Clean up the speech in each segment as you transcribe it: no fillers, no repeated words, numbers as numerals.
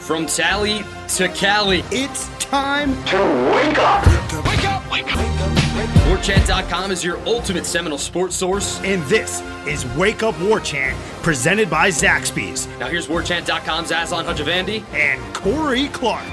From Tally to Cali, It's time to wake up. wake up, wake up. WarChant.com is your ultimate Seminole sports source. and this is Wake Up War Chant, presented by Zaxby's Now here's WarChant.com's Aslan Hajavandi. and Corey Clark.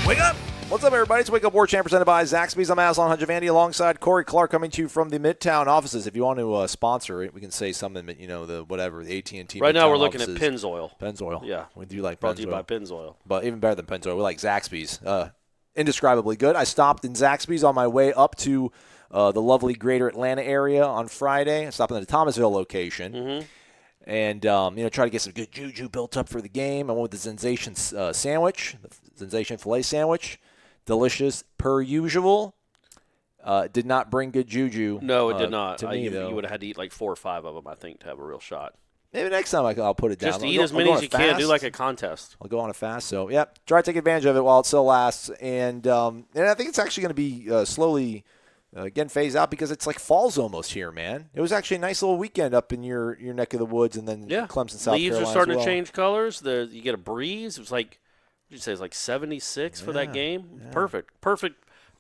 Wake up! What's up, everybody? It's Wake Up War Chant presented by Zaxby's. I'm Aslan Hajavandi alongside Corey Clark coming to you from the Midtown offices. If you want to sponsor it, we can say something, the AT&T Right Midtown now we're looking at offices. Pennzoil. Pennzoil. Yeah. We do like Brought to you Pennzoil. by Pennzoil. But even better than Pennzoil, we like Zaxby's. Indescribably good. I stopped in Zaxby's on my way up to the lovely greater Atlanta area on Friday. I stopped in the Thomasville location. Mm-hmm. And, try to get some good juju built up for the game. I went with the Sensation sandwich, the Sensation filet sandwich. Delicious per usual. Did not bring good juju. No, it did not. To me, though. You would have had to eat like 4 or 5 of them, I think, to have a real shot. Maybe next time I'll put it down. Just eat as many as you can. Do like a contest. I'll go on a fast. So, yeah, try to take advantage of it while it still lasts. And I think it's actually going to be slowly getting phased out because it's like fall's almost here, man. It was actually a nice little weekend up in your neck of the woods, and then Clemson, South Leaves Carolina are starting as well. to change colors. You get a breeze. It was like, what did you say, it's like 76 for that game? Yeah.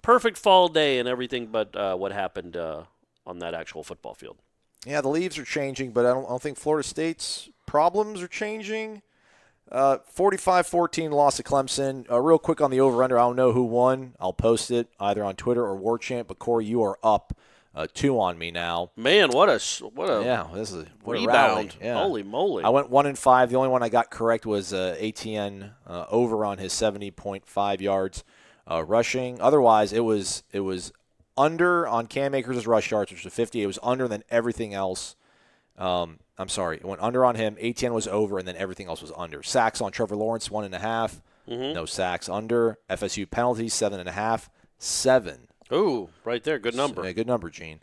Perfect fall day and everything but what happened on that actual football field. Yeah, the leaves are changing, but I don't think Florida State's problems are changing. 45-14 loss to Clemson. Real quick on the over-under, I don't know who won. I'll post it either on Twitter or War Chant, but Corey, you are up 2 on me now. Man, what a This is what rebound. a rally. Yeah. Holy moly. I went 1-5. The only one I got correct was ATN over on his 70.5 yards rushing. Otherwise, it was under on Cam Akers' rush yards, which was 50. It was under, then everything else. I'm sorry. It went under on him. ATN was over, and then everything else was under. Sacks on Trevor Lawrence, 1.5. Mm-hmm. No sacks under. FSU penalties, 7.5. 7. Ooh, right there. Good number. Yeah, good number, Gene.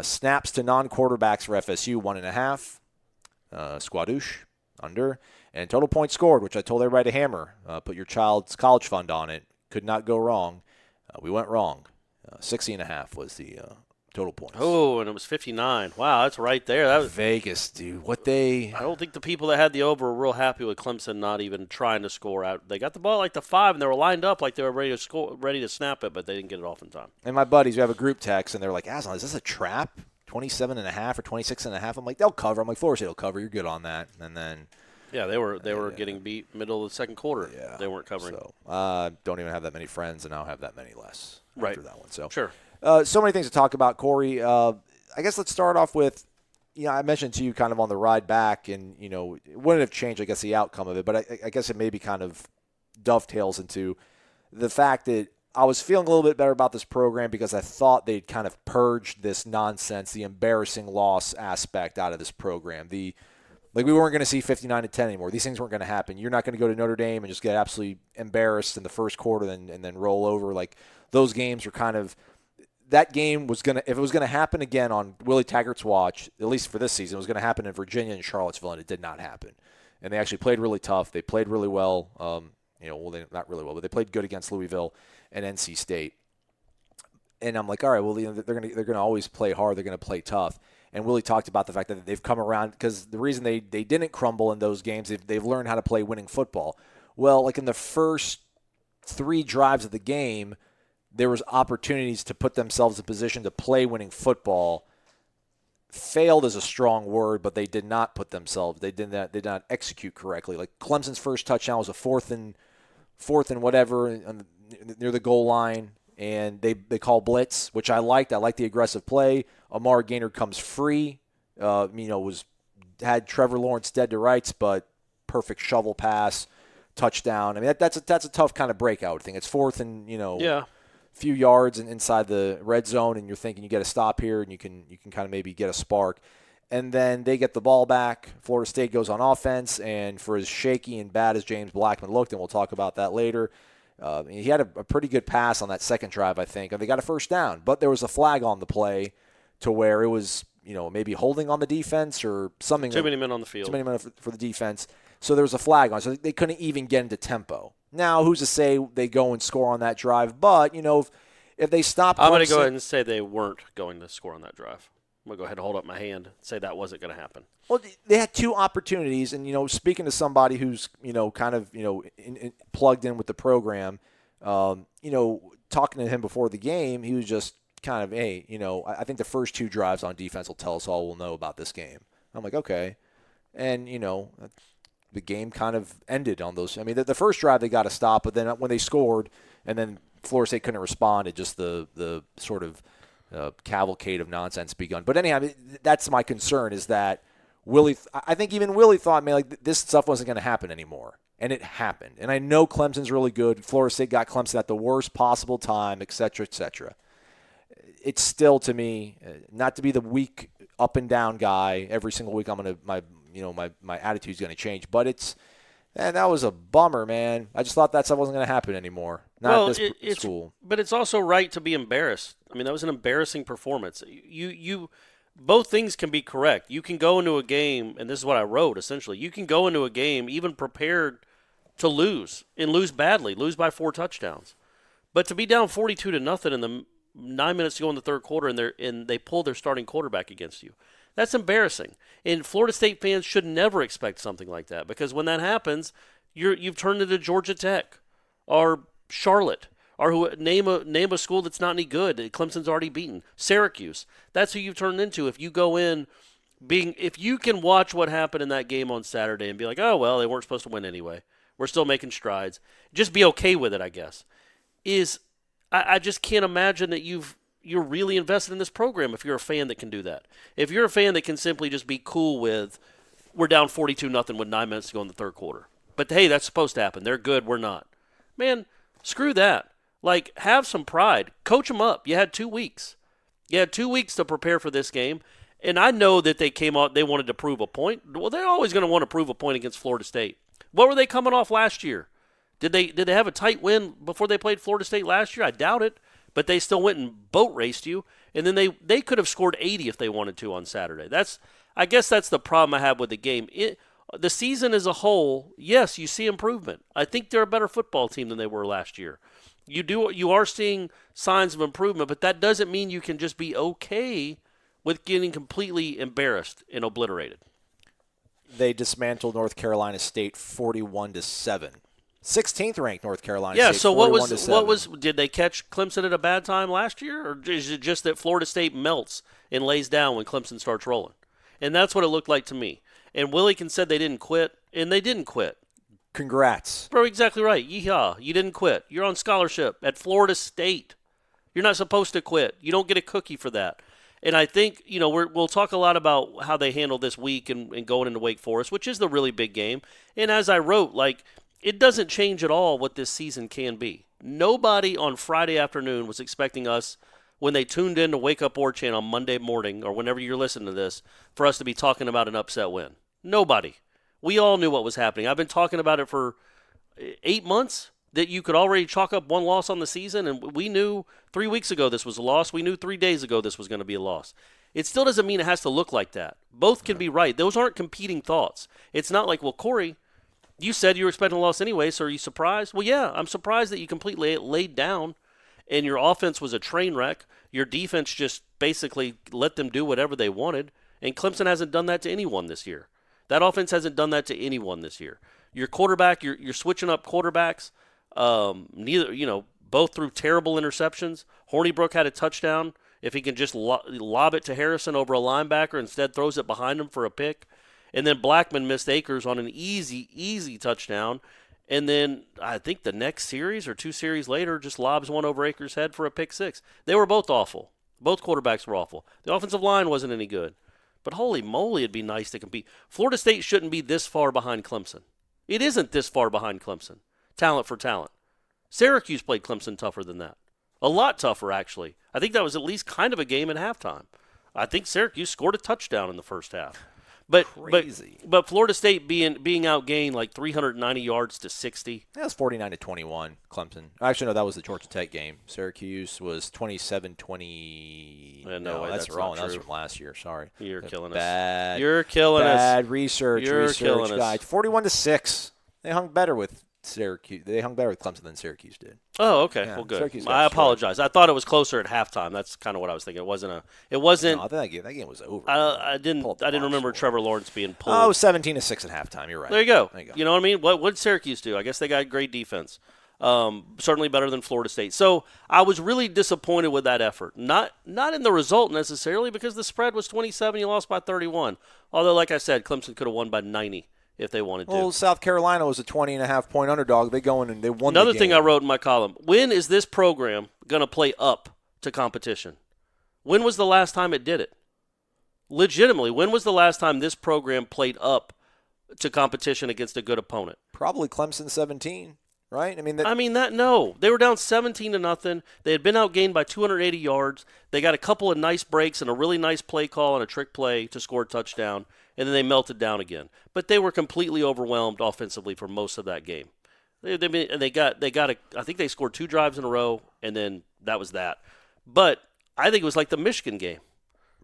Snaps to non-quarterbacks for FSU, 1.5. Squadouche, under. And total points scored, which I told everybody to hammer. Put your child's college fund on it. Could not go wrong. We went wrong. 60.5 was the total points. Oh, and it was 59. Wow, that's right there. That was Vegas, dude. I don't think the people that had the over were real happy with Clemson not even trying to score out. They got the ball like the 5, and they were lined up like they were ready to snap it, but they didn't get it off in time. And my buddies, we have a group text, and they're like, Aslan, is this a trap? 27.5 or 26.5? I'm like, they'll cover. I'm like, Florida State will cover. You're good on that. And then yeah, they were getting beat middle of the second quarter. Yeah, they weren't covering. So don't even have that many friends, and now have that many less after that one. So sure. So many things to talk about, Corey. I guess let's start off with, I mentioned to you kind of on the ride back, and, it wouldn't have changed, I guess, the outcome of it, but I guess it maybe kind of dovetails into the fact that I was feeling a little bit better about this program because I thought they'd kind of purged this nonsense, the embarrassing loss aspect out of this program. We weren't going to see 59-10 anymore. These things weren't going to happen. You're not going to go to Notre Dame and just get absolutely embarrassed in the first quarter and then roll over. Like, those games were kind of – that game was going to – if it was going to happen again on Willie Taggart's watch, at least for this season, it was going to happen in Virginia and Charlottesville, and it did not happen. And they actually played really tough. They played really well. Not really well, but they played good against Louisville and NC State. And I'm like, all right, well, they're going to always play hard. They're going to play tough. And Willie talked about the fact that they've come around because the reason they didn't crumble in those games, they've learned how to play winning football. Well, like in the first 3 drives of the game, there was opportunities to put themselves in position to play winning football. Failed is a strong word, but they did not put themselves. They did not execute correctly. Like Clemson's first touchdown was a fourth and whatever near the goal line, and they call blitz, which I liked. I liked the aggressive play. Amar Gaynor comes free. Had Trevor Lawrence dead to rights, but perfect shovel pass, touchdown. I mean that's a tough kind of breakout thing. It's fourth and few yards and inside the red zone, and you're thinking you get a stop here and you can kind of maybe get a spark. And then they get the ball back. Florida State goes on offense, and for as shaky and bad as James Blackman looked, and we'll talk about that later, he had a pretty good pass on that second drive, I think, and they got a first down. But there was a flag on the play to where it was, maybe holding on the defense or something. Too many men on the field. Too many men for the defense. So there was a flag on, so they couldn't even get into tempo. Now, who's to say they go and score on that drive? But, if they stop Clemson, I'm going to go ahead and say they weren't going to score on that drive. I'm going to go ahead and hold up my hand and say that wasn't going to happen. Well, they had two opportunities, and, speaking to somebody who's, kind of, plugged in with the program, talking to him before the game, he was just kind of, hey, I think the first two drives on defense will tell us all we'll know about this game. I'm like, okay. And, the game kind of ended on those. I mean, the first drive they got a stop, but then when they scored and then Florida State couldn't respond, it just the sort of cavalcade of nonsense begun. But anyhow, that's my concern is that I think even Willie thought, man, like this stuff wasn't going to happen anymore. And it happened. And I know Clemson's really good. Florida State got Clemson at the worst possible time, et cetera, et cetera. It's still, to me, not to be the weak up and down guy every single week. My attitude's going to change. But that was a bummer, man. I just thought that stuff wasn't going to happen anymore. Not at this school. But it's also right to be embarrassed. I mean, that was an embarrassing performance. You both things can be correct. You can go into a game, and this is what I wrote, essentially. You can go into a game even prepared to lose, and lose badly, lose by 4 touchdowns. But to be down 42-0 in the 9 minutes to go in the third quarter, and they pull their starting quarterback against you, that's embarrassing. And Florida State fans should never expect something like that, because when that happens, you've turned into Georgia Tech or Charlotte, or name a school that's not any good. Clemson's already beaten. Syracuse. That's who you've turned into if you go in if you can watch what happened in that game on Saturday and be like, oh, well, they weren't supposed to win anyway. We're still making strides. Just be okay with it, I guess. I just can't imagine that you're really invested in this program if you're a fan that can do that. If you're a fan that can simply just be cool with, we're down 42-0 with 9 minutes to go in the third quarter. But, hey, that's supposed to happen. They're good. We're not. Man, screw that. Like, have some pride. Coach them up. You had 2 weeks. You had 2 weeks to prepare for this game. And I know that they came out, they wanted to prove a point. Well, they're always going to want to prove a point against Florida State. What were they coming off last year? Did they have a tight win before they played Florida State last year? I doubt it. But they still went and boat raced you. And then they could have scored 80 if they wanted to on Saturday. I guess that's the problem I have with the game. The season as a whole, yes, you see improvement. I think they're a better football team than they were last year. You are seeing signs of improvement, but that doesn't mean you can just be okay with getting completely embarrassed and obliterated. They dismantled North Carolina State 41-7. 16th ranked North Carolina State. Yeah, so what was did they catch Clemson at a bad time last year, or is it just that Florida State melts and lays down when Clemson starts rolling? And that's what it looked like to me. And Willie said they didn't quit, and they didn't quit. Congrats. Bro, exactly right. Yeehaw. You didn't quit. You're on scholarship at Florida State. You're not supposed to quit. You don't get a cookie for that. And I think, we'll talk a lot about how they handled this week and going into Wake Forest, which is the really big game. And as I wrote, it doesn't change at all what this season can be. Nobody on Friday afternoon was expecting us, when they tuned in to Wake Up War Chant on Monday morning, or whenever you're listening to this, for us to be talking about an upset win. Nobody. We all knew what was happening. I've been talking about it for 8 months, that you could already chalk up one loss on the season, and we knew 3 weeks ago this was a loss. We knew 3 days ago this was going to be a loss. It still doesn't mean it has to look like that. Both can be right. Those aren't competing thoughts. It's not like, well, Corey, you said you were expecting a loss anyway, so are you surprised? Well, yeah, I'm surprised that you completely laid down, and your offense was a train wreck. Your defense just basically let them do whatever they wanted, and Clemson hasn't done that to anyone this year. That offense hasn't done that to anyone this year. Your quarterback, you're switching up quarterbacks. Both threw terrible interceptions. Hornibrook had a touchdown. If he can just lob it to Harrison over a linebacker, instead throws it behind him for a pick. And then Blackman missed Akers on an easy touchdown. And then I think the next series or 2 series later just lobs one over Akers' head for a pick 6. They were both awful. Both quarterbacks were awful. The offensive line wasn't any good. But holy moly, it'd be nice to compete. Florida State shouldn't be this far behind Clemson. It isn't this far behind Clemson. Talent for talent. Syracuse played Clemson tougher than that. A lot tougher, actually. I think that was at least kind of a game at halftime. I think Syracuse scored a touchdown in the first half. Crazy. But Florida State being outgained 390 yards to 60. That was 49-21, Clemson. Actually, no, that was the Georgia Tech game. Syracuse was 27-20. No, that's wrong. That was from last year. Sorry. You're killing us. You're killing us. Bad research. You're killing us. Guy. 41-6. They hung better with Syracuse. They hung better with Clemson than Syracuse did. Oh, okay. Yeah, Well, good. Syracuse got I destroyed. apologize. I thought it was closer at halftime. That's kind of what I was thinking. It wasn't. No, I think that game was over. I didn't remember Trevor Lawrence being pulled. Oh, 17-6 at halftime. You're right. There you go. There you go. You know what I mean? What did Syracuse do? I guess they got great defense. Certainly better than Florida State. So I was really disappointed with that effort. Not in the result necessarily, because the spread was 27. You lost by 31. Although, like I said, Clemson could have won by 90 if they wanted to. Well, South Carolina was a 20.5-point underdog. They go in and they won Another the game. thing I wrote in my column, when is this program going to play up to competition? When was the last time it did it? Legitimately, when was the last time this program played up to competition against a good opponent? Probably Clemson 17, right? No. They were down 17-0. They had been outgained by 280 yards. They got a couple of nice breaks and a really nice play call and a trick play to score a touchdown, and then they melted down again. But they were completely overwhelmed offensively for most of that game. I think they scored 2 drives in a row, and then that was that. But I think it was like the Michigan game.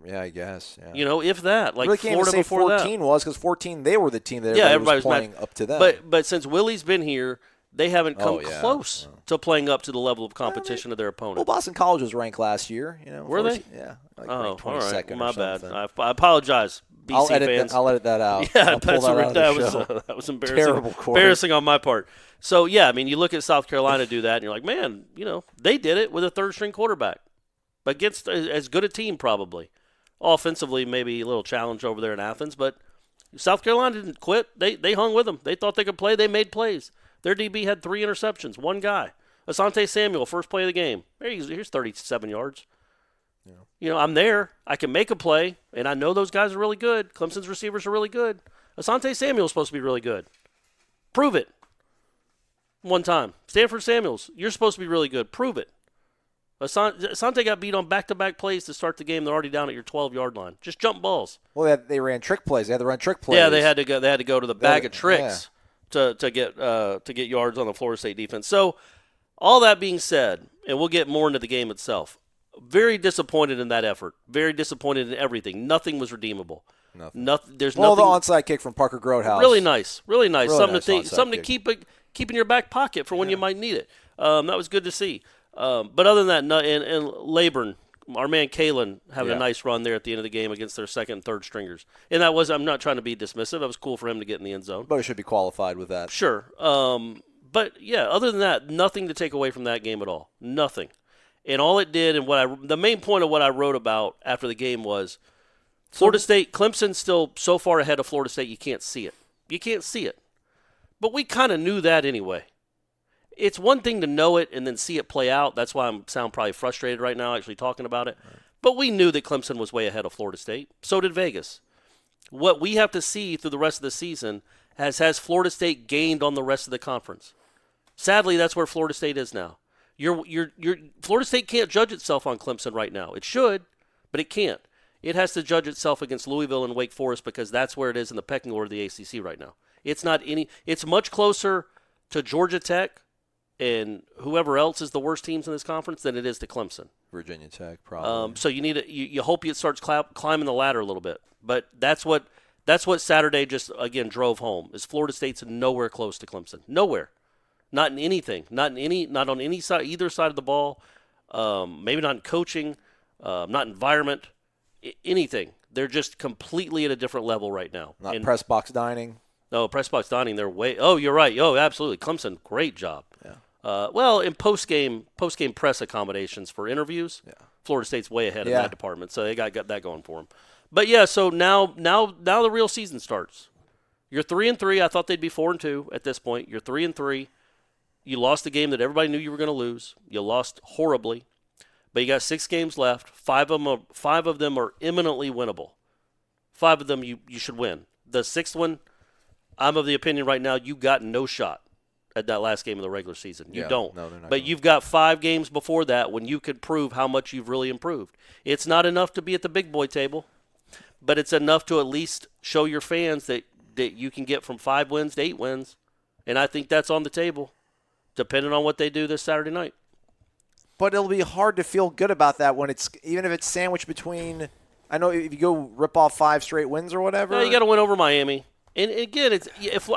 Yeah, I guess. Yeah. You know, if that, like really can't Florida even say before 14 that. was, because 14 they were the team that everybody was playing up to them. But since Willie's been here, they haven't come close to playing up to the level of competition of their opponent. Well, Boston College was ranked last year. You know, were they? Yeah. Like all right. 22nd. My or bad. something. I apologize, BC fans. I'll edit that out. Yeah, I'll pull that was embarrassing. Terrible, Corey. Embarrassing on my part. So yeah, I mean, you look at South Carolina do that, and you're like, man, you know, they did it with a third-string quarterback against as good a team probably. Offensively, maybe a little challenge over there in Athens, but South Carolina didn't quit. They hung with them. They thought they could play. They made plays. Their DB had 3 interceptions. One guy, Asante Samuel, first play of the game. Here's 37 yards. Yeah. You know, I'm there. I can make a play, and I know those guys are really good. Clemson's receivers are really good. Asante Samuel's supposed to be really good. Prove it. One time. Stanford Samuels, you're supposed to be really good. Prove it. Asante got beat on back-to-back plays to start the game. They're already down at your 12-yard line. Just jump balls. Well, they ran trick plays. They had to run trick plays. Yeah, they had to go to the bag of tricks to get yards on the Florida State defense. So, all that being said, and we'll get more into the game itself. Very disappointed in that effort. Very disappointed in everything. Nothing was redeemable. Nothing. There's nothing. The onside kick from Parker Grotehouse. Really nice. Really nice. Really Something to keep in your back pocket for when you might need it. That was good to see. But other than that, and Laburn, our man Kalen, having a nice run there at the end of the game against their second and third stringers. And that was, I'm not trying to be dismissive. That was cool for him to get in the end zone. But he should be qualified with that. Sure. But yeah, other than that, nothing to take away from that game at all. Nothing. And all it did, and the main point of what I wrote about after the game was Florida State, Clemson's still so far ahead of Florida State, you can't see it. You can't see it. But we kind of knew that anyway. It's one thing to know it and then see it play out. That's why I sound probably frustrated right now actually talking about it. Right. But we knew that Clemson was way ahead of Florida State. So did Vegas. What we have to see through the rest of the season has Florida State gained on the rest of the conference. Sadly, that's where Florida State is now. Florida State can't judge itself on Clemson right now. It should, but it can't. It has to judge itself against Louisville and Wake Forest because that's where it is in the pecking order of the ACC right now. It's much closer to Georgia Tech and whoever else is the worst teams in this conference than it is to Clemson. Virginia Tech, probably. So you hope it starts climbing the ladder a little bit. But that's what Saturday just again drove home. Is Florida State's nowhere close to Clemson. Nowhere. Not in anything. Not on any side, either side of the ball. Maybe not in coaching, not environment, anything. They're just completely at a different level right now. Not press box dining. No, press box dining. They're way. Oh, you're right. Oh, absolutely. Clemson, great job. Yeah. Well, in post game press accommodations for interviews, Florida State's way ahead in that department. So they got that going for them. But yeah, so now the real season starts. You're 3-3. I thought they'd be 4-2 at this point. You're 3-3. You lost the game that everybody knew you were going to lose. You lost horribly, but you got 6 games left. 5 of them are imminently winnable. 5 of them you should win. The 6th one, I'm of the opinion right now you got no shot at that last game of the regular season. You don't. No, they're not. But you've got 5 games before that when you could prove how much you've really improved. It's not enough to be at the big boy table, but it's enough to at least show your fans that you can get from 5 wins to 8 wins, and I think that's on the table, depending on what they do this Saturday night. But it'll be hard to feel good about that when even if it's sandwiched between. I know if you go rip off 5 straight wins or whatever. Yeah, you got to win over Miami. And again,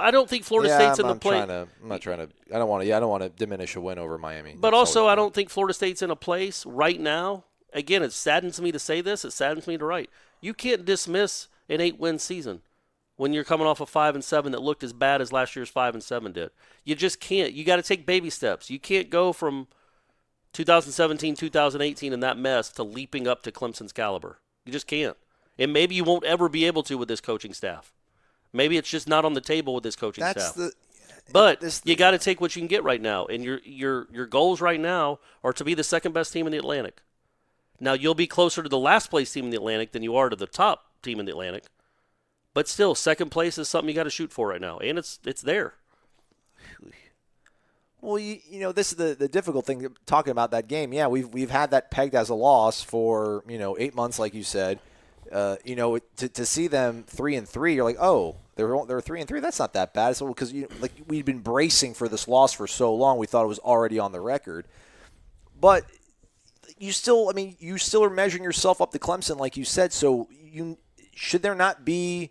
I don't think Florida State's in the play. I don't want to diminish a win over Miami. But also, I don't think Florida State's in a place right now. Again, it saddens me to say this. It saddens me to write. You can't dismiss an 8-win season when you're coming off a 5-7 that looked as bad as last year's 5-7 did. You just can't. You got to take baby steps. You can't go from 2017, 2018 and that mess to leaping up to Clemson's caliber. You just can't. And maybe you won't ever be able to with this coaching staff. Maybe it's just not on the table with this coaching staff. But you got to take what you can get right now. And your goals right now are to be the second best team in the Atlantic. Now, you'll be closer to the last place team in the Atlantic than you are to the top team in the Atlantic. But still, second place is something you got to shoot for right now. And it's there. Well, this is the difficult thing talking about that game. Yeah, we've had that pegged as a loss for 8 months, like you said. To see them 3-3, you're like, oh, they're 3-3. That's not that bad. So because we'd been bracing for this loss for so long, we thought it was already on the record. But you still are measuring yourself up to Clemson, like you said. So should there not be?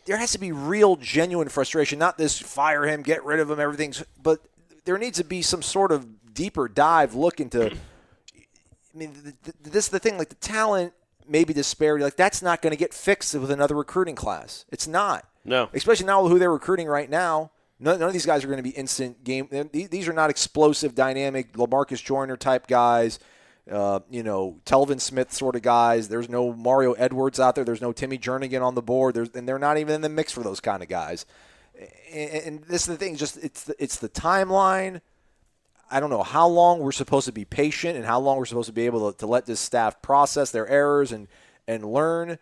There has to be real, genuine frustration. Not this fire him, get rid of him, everything's. But there needs to be some sort of deeper dive look into. I mean, this is the thing. Like the talent, maybe disparity. Like that's not going to get fixed with another recruiting class. It's not. No. Especially now with who they're recruiting right now. None of these guys are going to be instant game. These are not explosive, dynamic, LaMarcus Joyner type guys. Telvin Smith sort of guys. There's no Mario Edwards out there. There's no Timmy Jernigan on the board. And they're not even in the mix for those kind of guys. And this is the thing. Just it's the timeline. I don't know how long we're supposed to be patient and how long we're supposed to be able to let this staff process their errors and learn.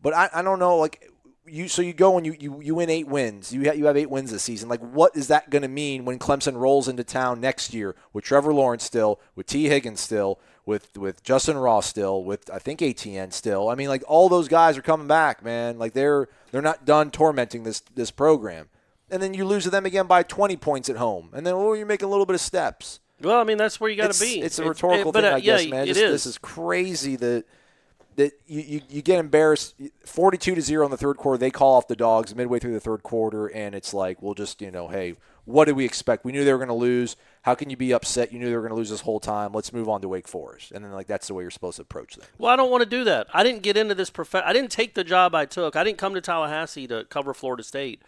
But I don't know. Like you go and you win 8 wins. You have 8 wins this season. Like what is that going to mean when Clemson rolls into town next year with Trevor Lawrence still, with T. Higgins still, with Justin Ross still, with I think ATN still. I mean, like all those guys are coming back, man. Like they're not done tormenting this program. And then you lose to them again by 20 points at home. And then you make a little bit of steps. Well, I mean, that's where you got to be. It's a rhetorical thing, I guess, man. This is crazy that you get embarrassed. 42-0 in the third quarter. They call off the Dogs midway through the third quarter, and it's like, we'll just, hey, what did we expect? We knew they were going to lose. How can you be upset? You knew they were going to lose this whole time. Let's move on to Wake Forest. And then, that's the way you're supposed to approach that. Well, I don't want to do that. I didn't get into this I didn't take the job I took. I didn't come to Tallahassee to cover Florida State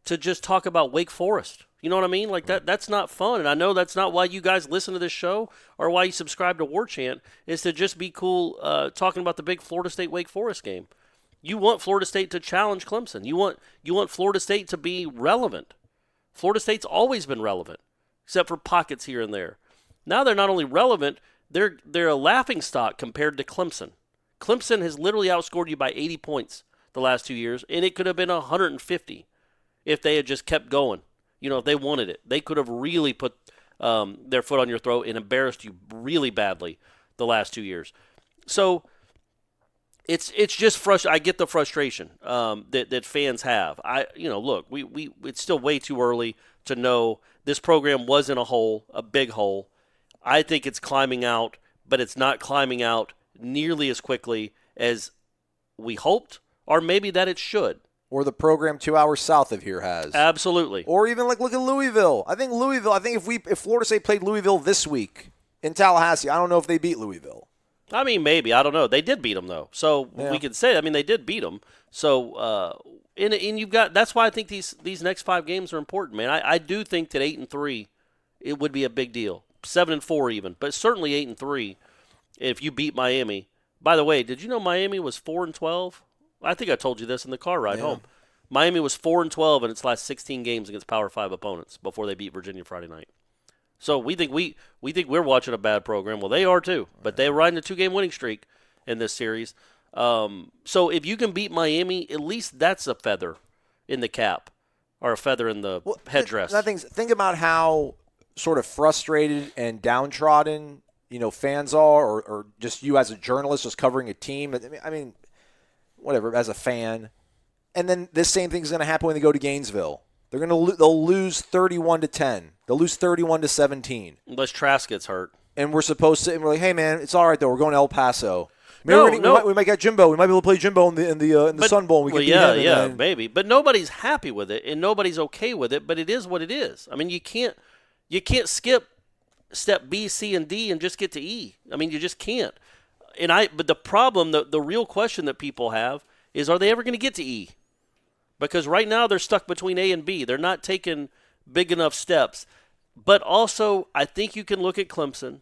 to just talk about Wake Forest. You know what I mean? Like that's not fun. And I know that's not why you guys listen to this show or why you subscribe to War Chant, is to just be cool talking about the big Florida State-Wake Forest game. You want Florida State to challenge Clemson. You want Florida State to be relevant. Florida State's always been relevant, except for pockets here and there. Now they're not only relevant, they're a laughingstock compared to Clemson. Clemson has literally outscored you by 80 points the last 2 years, and it could have been 150 if they had just kept going. If they wanted it. They could have really put their foot on your throat and embarrassed you really badly the last 2 years. So it's just frustrating. I get the frustration that fans have. Look, we it's still way too early to know. This program was in a hole, a big hole. I think it's climbing out, but it's not climbing out nearly as quickly as we hoped, or maybe that it should. Or the program 2 hours south of here has. Absolutely. Or even look at Louisville. I think if Florida State played Louisville this week in Tallahassee, I don't know if they beat Louisville. I mean, maybe. I don't know. They did beat them, though. So we could say, they did beat them. So, and you've got, that's why I think these next 5 games are important, man. I do think that 8-3, it would be a big deal. 7-4 even, but certainly 8-3 if you beat Miami. By the way, did you know Miami was 4-12? I think I told you this in the car ride home. Miami was 4-12 in its last 16 games against Power 5 opponents before they beat Virginia Friday night. So we think we're watching a bad program. Well, they are too, but they're riding a 2-game winning streak in this series. So if you can beat Miami, at least that's a feather in the cap or a feather in the headdress. Think about how sort of frustrated and downtrodden fans are, or just you as a journalist just covering a team. I mean. Whatever, as a fan. And then this same thing is going to happen when they go to Gainesville. They'll lose 31-10. They'll lose 31-17. Unless Trask gets hurt. And we're like, hey man, it's all right though. We're going to El Paso. We might get Jimbo. We might be able to play Jimbo in the Sun Bowl. And we can beat him maybe. But nobody's happy with it, and nobody's okay with it. But it is what it is. I mean, you can't skip step B, C, and D and just get to E. I mean, you just can't. But the problem, the real question that people have is, are they ever going to get to E? Because right now they're stuck between A and B. They're not taking big enough steps. But also, I think you can look at Clemson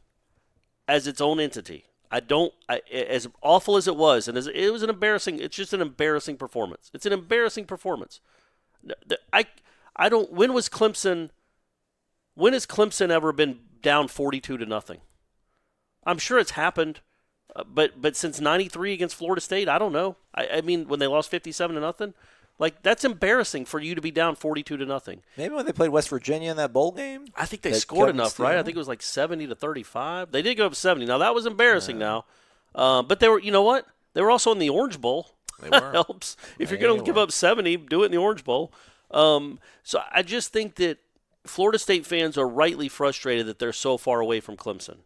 as its own entity. As awful as it was, and it was it's just an embarrassing performance. It's an embarrassing performance. When has Clemson ever been down 42-0? I'm sure it's happened, but since '93 against Florida State, I don't know. I mean, when they lost 57-0, like, that's embarrassing for you to be down 42-0. Maybe when they played West Virginia in that bowl game. I think they scored enough, right? I think it was like 70-35. They did go up 70. Now that was embarrassing. Now, but they were. You know what? They were also in the Orange Bowl. That helps. If you're going to give up 70, do it in the Orange Bowl. So I just think that Florida State fans are rightly frustrated that they're so far away from Clemson.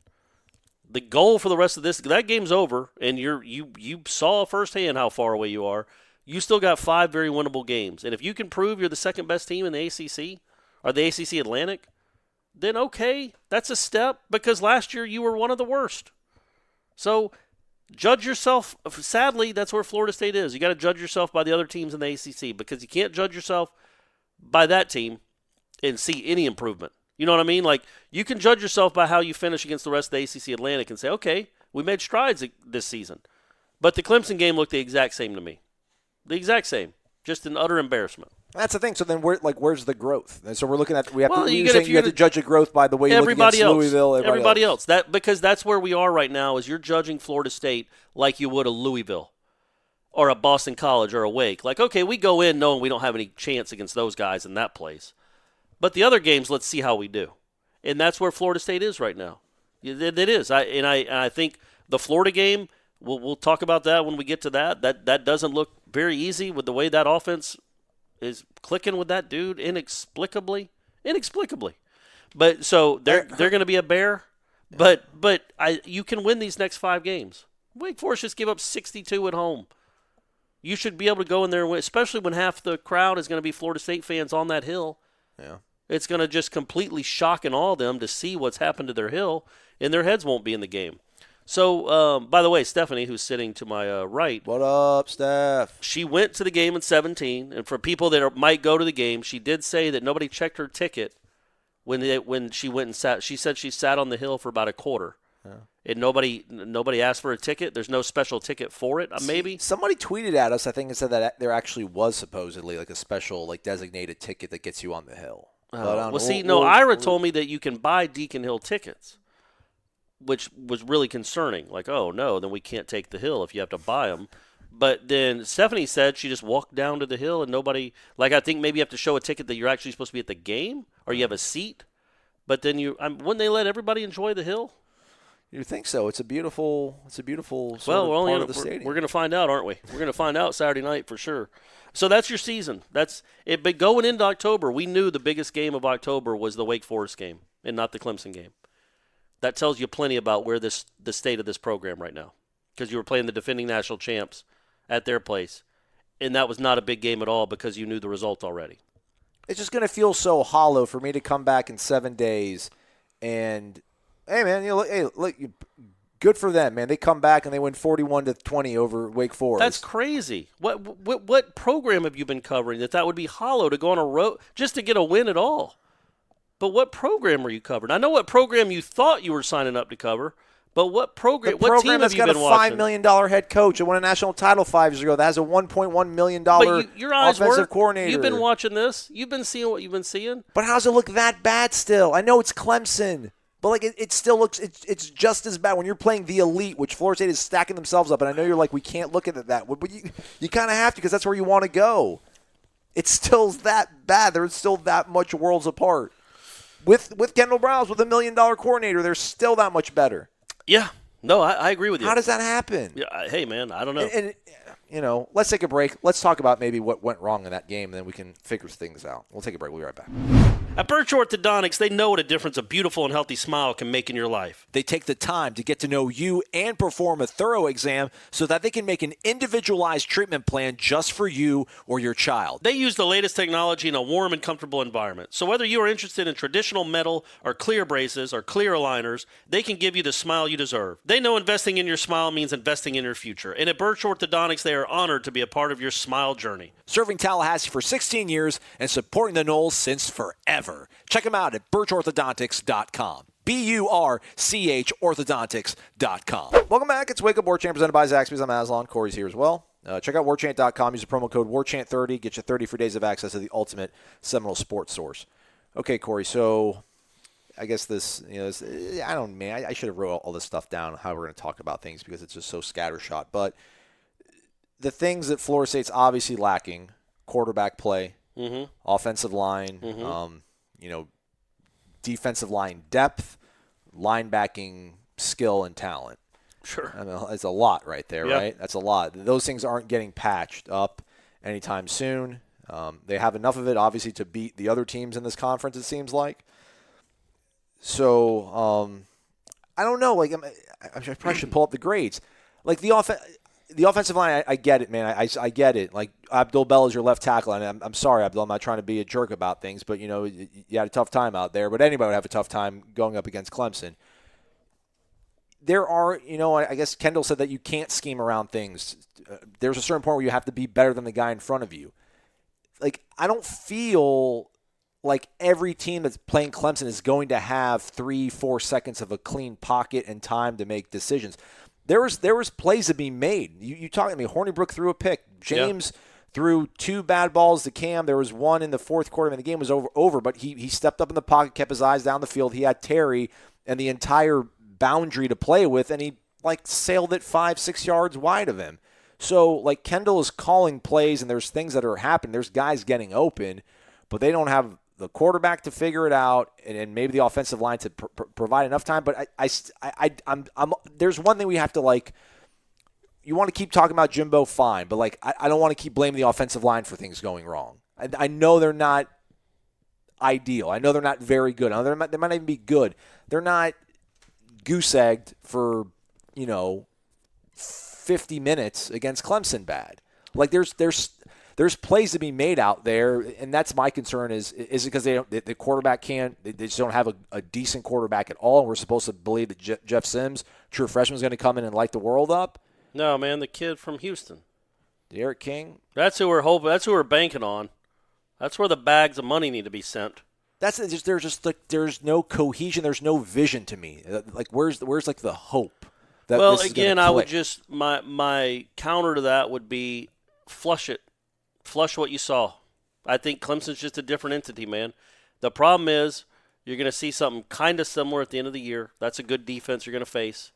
The goal for the rest of that game's over, and you saw firsthand how far away you are. You still got 5 very winnable games. And if you can prove you're the second best team in the ACC or the ACC Atlantic, then okay, that's a step, because last year you were one of the worst. So judge yourself. Sadly, that's where Florida State is. You got to judge yourself by the other teams in the ACC, because you can't judge yourself by that team and see any improvement. You know what I mean? Like, you can judge yourself by how you finish against the rest of the ACC Atlantic and say, okay, we made strides this season. But the Clemson game looked the exact same to me. The exact same. Just an utter embarrassment. That's the thing. So then, where's the growth? And so we're looking at you have to judge the growth by the way you look against Louisville. Everybody else. Because that's where we are right now. Is you're judging Florida State like you would a Louisville, or a Boston College, or a Wake. Like, okay, we go in knowing we don't have any chance against those guys in that place. But the other games, let's see how we do. And that's where Florida State is right now. It is. I think the Florida game, we'll talk about that when we get to that. That doesn't look very easy with the way that offense is clicking with that dude inexplicably. But so they're going to be a bear. But you can win these next 5 games. Wake Forest just gave up 62 at home. You should be able to go in there and win, especially when half the crowd is going to be Florida State fans on that hill. Yeah. It's going to just completely shock and awe them to see what's happened to their hill, and their heads won't be in the game. So, by the way, Stephanie, who's sitting to my right. What up, Steph? She went to the game in 17, and for people that might go to the game, she did say that nobody checked her ticket when she went and sat. She said she sat on the hill for about a quarter. Yeah. And nobody asked for a ticket. There's no special ticket for it, maybe. Somebody tweeted at us, I think, and said that there actually was supposedly like a special, like, designated ticket that gets you on the hill. Ira told me that you can buy Deacon Hill tickets, which was really concerning. Like, oh, no, then we can't take the hill if you have to buy them. But then Stephanie said she just walked down to the hill and nobody – like, I think maybe you have to show a ticket that you're actually supposed to be at the game or you have a seat. But then wouldn't they let everybody enjoy the hill? You think so? It's a beautiful part of the stadium. We're going to find out, aren't we? We're going to find out Saturday night for sure. So that's your season. That's it. But going into October, we knew the biggest game of October was the Wake Forest game and not the Clemson game. That tells you plenty about where the state of this program right now, because you were playing the defending national champs at their place, and that was not a big game at all because you knew the result already. It's just going to feel so hollow for me to come back in 7 days and. Hey, man, look, good for them, man. They come back and they win 41-20 over Wake Forest. That's crazy. What program have you been covering that would be hollow to go on a road just to get a win at all? But what program are you covering? I know what program you thought you were signing up to cover, but what program? What team have you been watching? That's got a $5 million head coach that won a national title 5 years ago. That has a $1.1 million offensive coordinator. You've been watching this. You've been seeing what you've been seeing. But how's it look that bad still? I know it's Clemson. But, like, it still looks it's just as bad when you're playing the elite, which Florida State is stacking themselves up. And I know you're like, we can't look at it that way. But you kind of have to because that's where you want to go. It's still that bad. They're still that much worlds apart. With Kendall Browse, with $1 million coordinator, they're still that much better. Yeah. No, I agree with you. How does that happen? Yeah, hey, man, I don't know. And let's take a break. Let's talk about maybe what went wrong in that game, and then we can figure things out. We'll take a break. We'll be right back. At Birch Orthodontics, they know what a difference a beautiful and healthy smile can make in your life. They take the time to get to know you and perform a thorough exam so that they can make an individualized treatment plan just for you or your child. They use the latest technology in a warm and comfortable environment. So whether you are interested in traditional metal or clear braces or clear aligners, they can give you the smile you deserve. They know investing in your smile means investing in your future. And at Birch Orthodontics, they are honored to be a part of your smile journey. Serving Tallahassee for 16 years and supporting the Knolls since forever. Check them out at birchorthodontics.com. BURCH orthodontics.com. Welcome back. It's Wake Up War Chant presented by Zaxby's. I'm Aslan. Corey's here as well. Check out warchant.com. Use the promo code WARCHANT30. Get you 30 free days of access to the ultimate Seminole sports source. Okay, Corey, so I guess this, I should have wrote all this stuff down, how we're going to talk about things, because it's just so scattershot. But the things that Florida State's obviously lacking, quarterback play, offensive line, defensive line depth, linebacking skill and talent. Sure. I mean, it's a lot right there, Yep. right? That's a lot. Those things aren't getting patched up anytime soon. They have enough of it, obviously, to beat the other teams in this conference, it seems like. So, I don't know. Like, I probably should pull up the grades. Like, the offensive line, I get it, man. I get it. Like, Abdul Bell is your left tackle, and I'm sorry, Abdul. I'm not trying to be a jerk about things, but, you had a tough time out there. But anybody would have a tough time going up against Clemson. There are, I guess Kendall said that you can't scheme around things. There's a certain point where you have to be better than the guy in front of you. Like, I don't feel like every team that's playing Clemson is going to have 3-4 seconds of a clean pocket and time to make decisions. There was plays to be made. You talking to me? Hornibrook threw a pick. James threw 2 bad balls to Cam. There was one in the fourth quarter, and the game was over. But he stepped up in the pocket, kept his eyes down the field. He had Terry and the entire boundary to play with, and he sailed it 5-6 yards wide of him. So Kendall is calling plays, and there's things that are happening. There's guys getting open, but they don't have the quarterback to figure it out, and maybe the offensive line to provide enough time. But I'm there's one thing we have to you want to keep talking about Jimbo, fine, but I don't want to keep blaming the offensive line for things going wrong. I know they're not ideal. I know they're not very good. I know they might not even be good. They're not goose-egged for 50 minutes against Clemson bad. There's plays to be made out there, and that's my concern. Is it because the quarterback they just don't have a decent quarterback at all, and we're supposed to believe that Jeff Sims, true freshman, is going to come in and light the world up? No, man, the kid from Houston. Derek King? That's who we're hoping. That's who we're banking on. That's where the bags of money need to be sent. There's no cohesion. There's no vision to me. Where's the hope? Well, again, I would just my counter to that would be flush it. Flush what you saw. I think Clemson's just a different entity, man. The problem is you're going to see something kind of similar at the end of the year. That's a good defense you're going to face.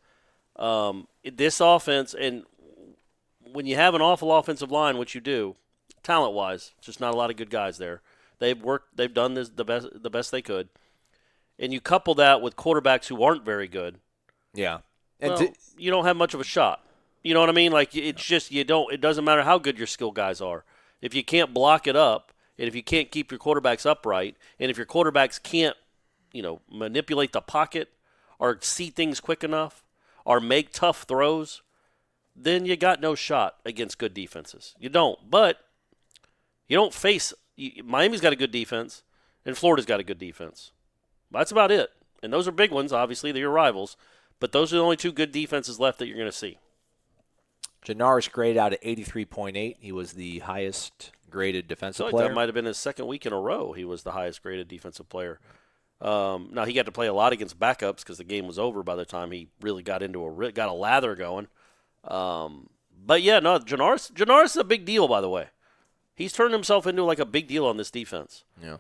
This offense, and when you have an awful offensive line, which you do, talent-wise, just not a lot of good guys there. They've done this the best they could. And you couple that with quarterbacks who aren't very good. Yeah. And you don't have much of a shot. You know what I mean? It doesn't matter how good your skill guys are. If you can't block it up, and if you can't keep your quarterbacks upright, and if your quarterbacks can't, manipulate the pocket or see things quick enough or make tough throws, then you got no shot against good defenses. You don't. But you don't face Miami's got a good defense, and Florida's got a good defense. That's about it. And those are big ones, obviously. They're your rivals. But those are the only 2 good defenses left that you're going to see. Janaris graded out at 83.8. He was the highest graded defensive player. That might have been his second week in a row. He was the highest graded defensive player. Now he got to play a lot against backups because the game was over by the time he really got a lather going. But yeah, no, Janaris is a big deal, by the way. He's turned himself into a big deal on this defense. Yeah.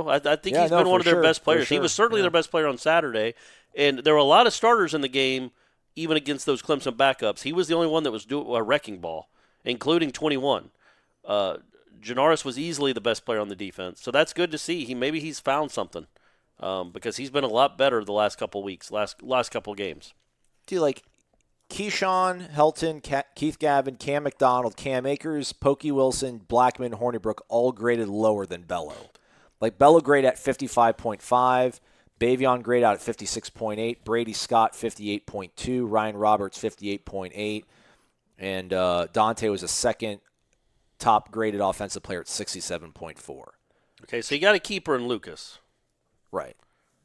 I think he's been one of their best players. He was certainly their best player on Saturday, and there were a lot of starters in the game. Even against those Clemson backups, he was the only one that was doing a wrecking ball, including 21. Janaris was easily the best player on the defense, so that's good to see. Maybe he's found something because he's been a lot better the last couple weeks, last couple games. Do you Keyshawn, Helton, Keith Gavin, Cam McDonald, Cam Akers, Pokey Wilson, Blackman, Hornibrook all graded lower than Bello. Like Bello grade at 55.5, Bavion grade out at 56.8, Brady Scott 58.2, Ryan Roberts 58.8, and Dante was a second top graded offensive player at 67.4. Okay, so you got a keeper in Lucas. Right.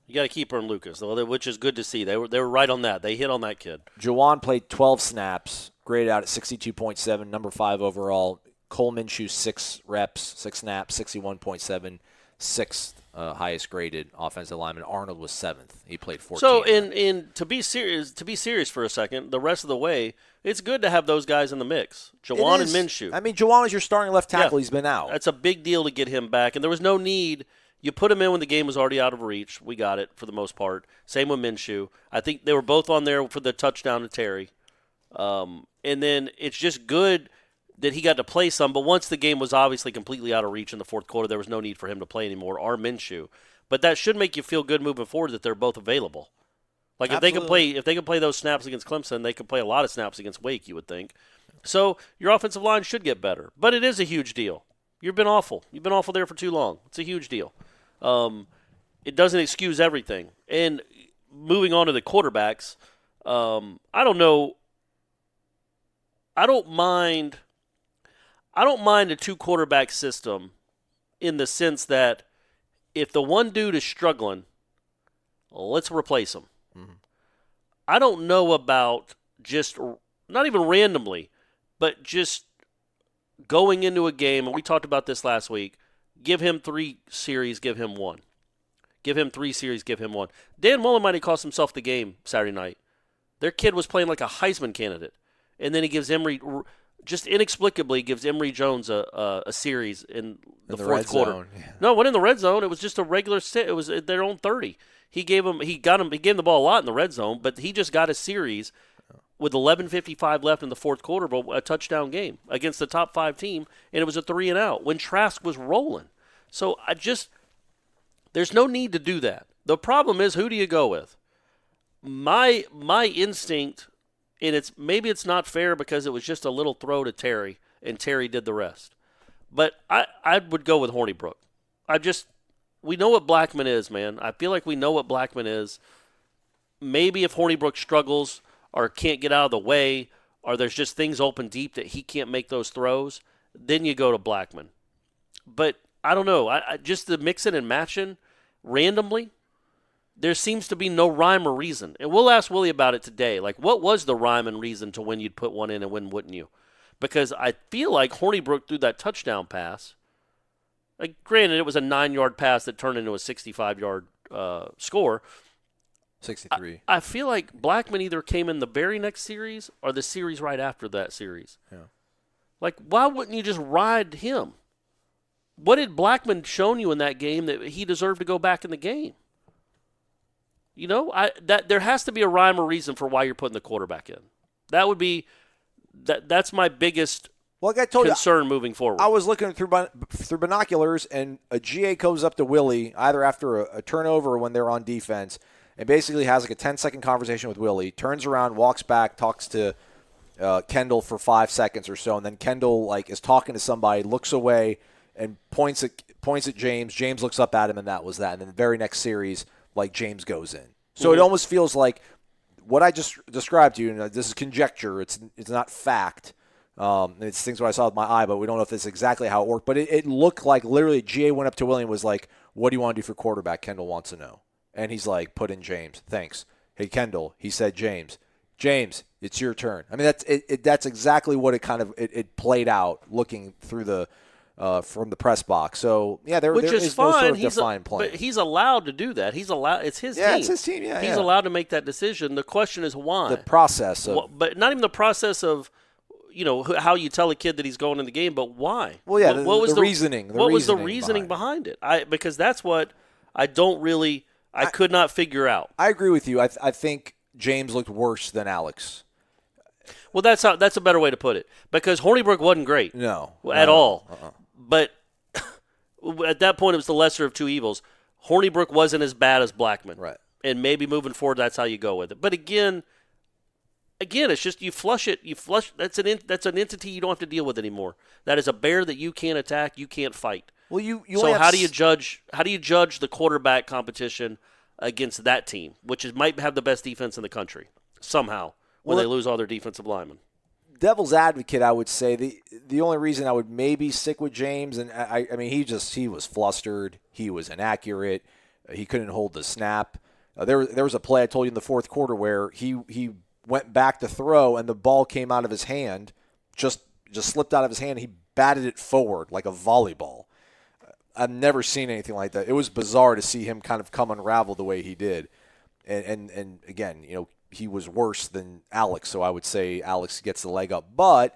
You got a keeper in Lucas, which is good to see. They were right on that. They hit on that kid. Jawan played 12 snaps, graded out at 62.7, number 5 overall. Cole Minshew 6 reps, 6 snaps, 61.7, sixth highest graded offensive lineman. Arnold was 7th. He played 14. So in to be serious for a second, the rest of the way, it's good to have those guys in the mix. Jawan and Minshew. I mean, Jawan is your starting left tackle. Yeah. He's been out. That's a big deal to get him back, and there was no need. You put him in when the game was already out of reach. We got it for the most part. Same with Minshew. I think they were both on there for the touchdown to Terry. And then it's just good that he got to play some. But once the game was obviously completely out of reach in the fourth quarter, there was no need for him to play anymore, or Minshew. But that should make you feel good moving forward that they're both available. Like if they can play those snaps against Clemson, they could play a lot of snaps against Wake, you would think. So your offensive line should get better. But it is a huge deal. You've been awful. You've been awful there for too long. It's a huge deal. It doesn't excuse everything. And moving on to the quarterbacks, I don't know. I don't mind a 2-quarterback system in the sense that if the one dude is struggling, let's replace him. Mm-hmm. I don't know about just not even randomly, but just going into a game, and we talked about this last week, give him 3 series, give him 1. Give him 3 series, give him 1. Dan Mullen might have cost himself the game Saturday night. Their kid was playing like a Heisman candidate. And then he gives Emory, just inexplicably gives Emory Jones a series in the fourth quarter. Zone. Yeah. No, it wasn't in the red zone. It was just a regular sit. It was at their own 30. He gave him the ball a lot in the red zone, but he just got a series with 11:55 left in the fourth quarter, but a touchdown game against the top 5 team, and it was a 3-and-out when Trask was rolling. So there's no need to do that. The problem is, who do you go with? My instinct, and maybe it's not fair because it was just a little throw to Terry, and Terry did the rest. But I would go with Hornibrook. We know what Blackman is, man. I feel like we know what Blackman is. Maybe if Hornibrook struggles or can't get out of the way, or there's just things open deep that he can't make those throws, then you go to Blackman. But I don't know. I just the mixing and matching randomly, there seems to be no rhyme or reason. And we'll ask Willie about it today. Like, what was the rhyme and reason to when you'd put one in and when wouldn't you? Because I feel like Hornibrook threw that touchdown pass. Like, granted, it was a 9-yard pass that turned into a 65-yard score. 63. I feel like Blackman either came in the very next series or the series right after that series. Yeah. Like, why wouldn't you just ride him? What had Blackman shown you in that game that he deserved to go back in the game? You know, there has to be a rhyme or reason for why you're putting the quarterback in. That would be that's my biggest concern moving forward. I was looking through binoculars, and a GA goes up to Willie either after a turnover or when they're on defense, and basically has like a 10-second conversation with Willie, turns around, walks back, talks to Kendall for 5 seconds or so, and then Kendall is talking to somebody, looks away, and points at James. James looks up at him, and that was that. And then the very next series, James goes in. So It almost feels like what I just described to you, and this is conjecture. It's not fact. It's things what I saw with my eye, but we don't know if this is exactly how it worked. But it looked like literally GA went up to William and was like, "What do you want to do for quarterback?" Kendall wants to know. And he's like, "Put in James. Thanks." Hey, Kendall. He said James. James, it's your turn. I mean, that's exactly what it played out looking through the from the press box. So, yeah, there is fine. No sort of defined plan. But he's allowed to do that. He's allowed. It's his team. Yeah, it's his team. Yeah, he's allowed to make that decision. The question is why. The process. But not even the process of, how you tell a kid that he's going in the game, but why? Well, yeah, what was the reasoning? What was the reasoning behind it? Because that's what I don't really – I could not figure out. I agree with you. I think James looked worse than Alex. Well, that's a better way to put it, because Hornibrook wasn't great. No. At all. But at that point, it was the lesser of two evils. Hornibrook wasn't as bad as Blackman. Right. And maybe moving forward, that's how you go with it. But again, again, it's just you flush it. That's an entity you don't have to deal with anymore. That is a bear that you can't attack, you can't fight. Well, you so how do you judge the quarterback competition against that team, might have the best defense in the country somehow when they lose all their defensive linemen? Devil's advocate, I would say the only reason I would maybe stick with James, and I mean he was flustered, he was inaccurate, he couldn't hold the snap. There was a play I told you in the fourth quarter where he went back to throw and the ball came out of his hand, just slipped out of his hand. He batted it forward like a volleyball. I've never seen anything like that. It was bizarre to see him kind of come unravel the way he did. And again, he was worse than Alex, so I would say Alex gets the leg up. But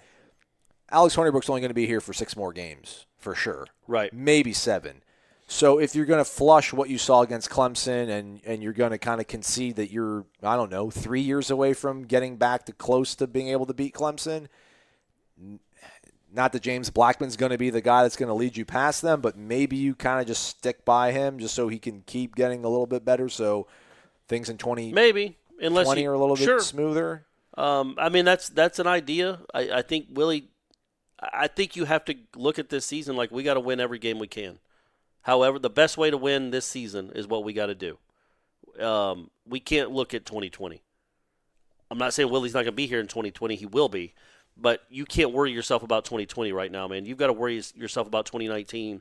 Alex Hornibrook's only going to be here for 6 more games, for sure. Right. Maybe 7. So if you're going to flush what you saw against Clemson and you're going to kind of concede that you're, 3 years away from getting back to close to being able to beat Clemson, not that James Blackman's going to be the guy that's going to lead you past them, but maybe you kind of just stick by him just so he can keep getting a little bit better so things in 2020 are a little bit smoother. I mean, that's an idea. I think, Willie, I think you have to look at this season like we got to win every game we can. However, the best way to win this season is what we got to do. We can't look at 2020. I'm not saying Willie's not going to be here in 2020. He will be. But you can't worry yourself about 2020 right now, man. You've got to worry yourself about 2019,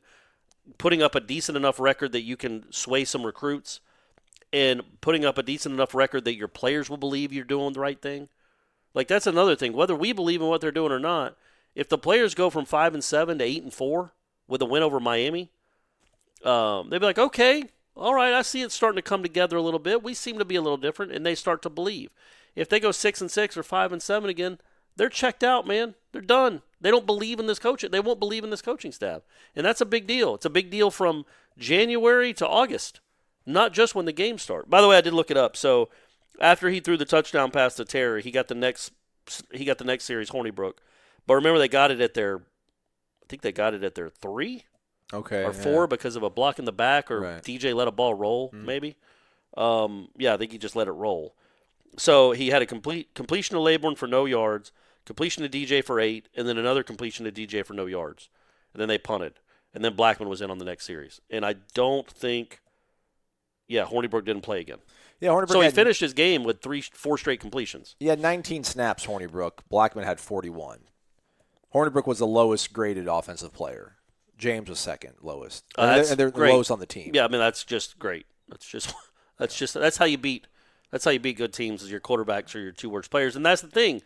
putting up a decent enough record that you can sway some recruits and putting up a decent enough record that your players will believe you're doing the right thing. Like, that's another thing. Whether we believe in what they're doing or not, if the players go from 5-7 to 8-4 with a win over Miami, they'd be like, okay, all right, I see it starting to come together a little bit. We seem to be a little different, and they start to believe. If they go 6-6 or 5-7 again, they're checked out, man. They're done. They don't believe in this coaching. They won't believe in this coaching staff. And that's a big deal. It's a big deal from January to August, not just when the games start. By the way, I did look it up. So after he threw the touchdown pass to Terry, he got the next series, Hornibrook. But remember, they got it at their 3 or 4 because of a block in the back, or right. DJ let a ball roll, maybe. I think he just let it roll. So he had a completion to Laborn for no yards, completion to DJ for 8, and then another completion to DJ for no yards. And then they punted. And then Blackman was in on the next series. And I don't think Hornibrook didn't play again. Yeah, Hornibrook. So he finished his game with 4 straight completions. He had 19 snaps, Hornibrook. Blackman had 41. Hornibrook was the lowest graded offensive player. James was second lowest. And they're the lowest on the team. Yeah, I mean, that's just great. That's how you beat good teams, is your quarterbacks or your 2 worst players. And that's the thing.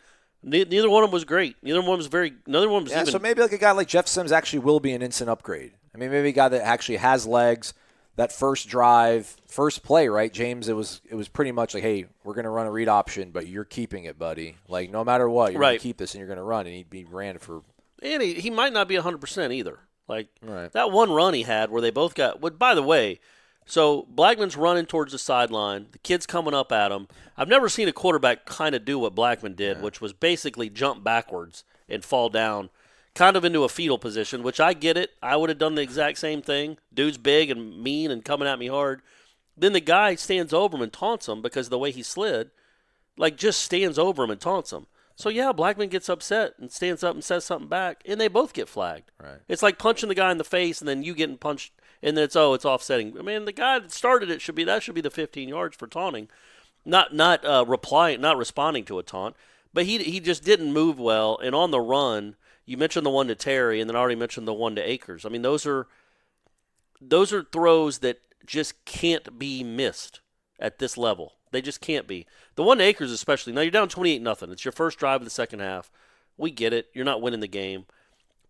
Neither one of them was great. Neither one was even. So maybe like a guy like Jeff Sims actually will be an instant upgrade. I mean, maybe a guy that actually has legs. That first drive, first play, right, James? It was pretty much like, hey, we're going to run a read option, but you're keeping it, buddy. Like, no matter what, you're going to keep this and you're going to run. And he ran for. And he might not be 100% either. Like, right. That one run he had where they both got. Well, by the way, so Blackman's running towards the sideline. The kid's coming up at him. I've never seen a quarterback kind of do what Blackman did, which was basically jump backwards and fall down, kind of into a fetal position, which I get it. I would have done the exact same thing. Dude's big and mean and coming at me hard. Then the guy stands over him and taunts him because of the way he slid. Like, just stands over him and taunts him. So, Blackman gets upset and stands up and says something back, and they both get flagged. Right. It's like punching the guy in the face and then you getting punched, and then it's offsetting. I mean, the guy that started it should be the 15 yards for taunting, not responding to a taunt. But he just didn't move well, and on the run, you mentioned the one to Terry, and then I already mentioned the one to Akers. I mean, those are throws that just can't be missed at this level. They just can't be. The one to Akers especially. Now, you're down 28-0. It's your first drive of the second half. We get it. You're not winning the game.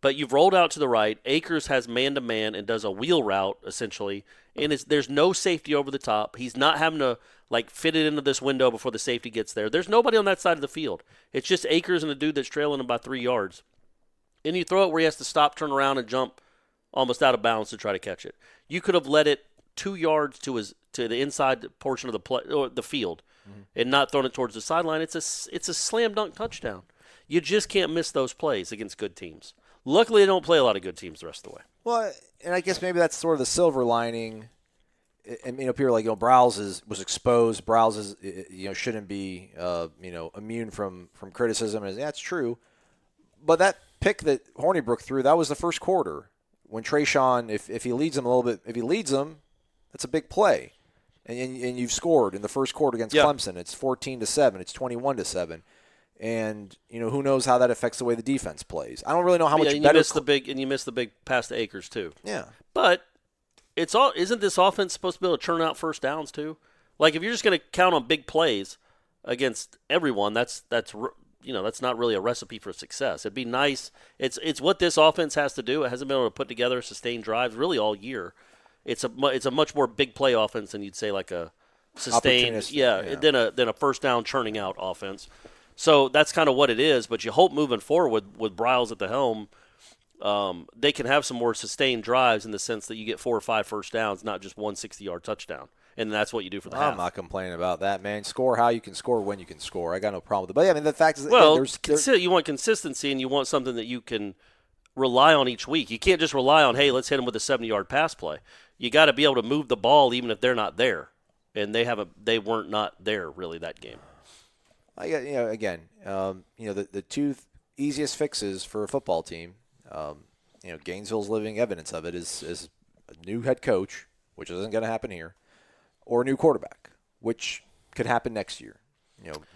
But you've rolled out to the right. Akers has man-to-man and does a wheel route, essentially. And there's no safety over the top. He's not having to, fit it into this window before the safety gets there. There's nobody on that side of the field. It's just Akers and a dude that's trailing him by 3 yards. And you throw it where he has to stop, turn around, and jump almost out of bounds to try to catch it. You could have let it 2 yards to the inside portion of the field, and not thrown it towards the sideline. It's a slam dunk touchdown. You just can't miss those plays against good teams. Luckily, they don't play a lot of good teams the rest of the way. Well, and I guess maybe that's sort of the silver lining. and people are like, Browse was exposed. Browse is, shouldn't be, immune from criticism. And that's true. But that pick that Hornibrook threw, that was the first quarter when Trayshawn, if he leads them a little bit, if he leads them, that's a big play. And you've scored in the first quarter against Clemson. It's 14-7. It's 21-7. And who knows how that affects the way the defense plays. I don't really know how much better. You missed the big pass to Akers too. Yeah, but isn't this offense supposed to be able to turn out first downs too? Like if you're just going to count on big plays against everyone, that's not really a recipe for success. It'd be nice. It's what this offense has to do. It hasn't been able to put together sustained drives really all year. It's a much more big play offense than you'd say like a sustained than a first down churning out offense. So that's kind of what it is. But you hope moving forward with Briles at the helm, they can have some more sustained drives in the sense that you get 4 or 5 first downs, not just one 60-yard touchdown. And that's what you do for the half. I'm not complaining about that, man. Score how you can score when you can score. I got no problem with it. But, the fact is that you want consistency and you want something that you can rely on each week. You can't just rely on, hey, let's hit them with a 70-yard pass play. You got to be able to move the ball even if they're not there. And they weren't not there really that game. The two easiest fixes for a football team, Gainesville's living evidence of it is a new head coach, which isn't going to happen here, or a new quarterback, which could happen next year.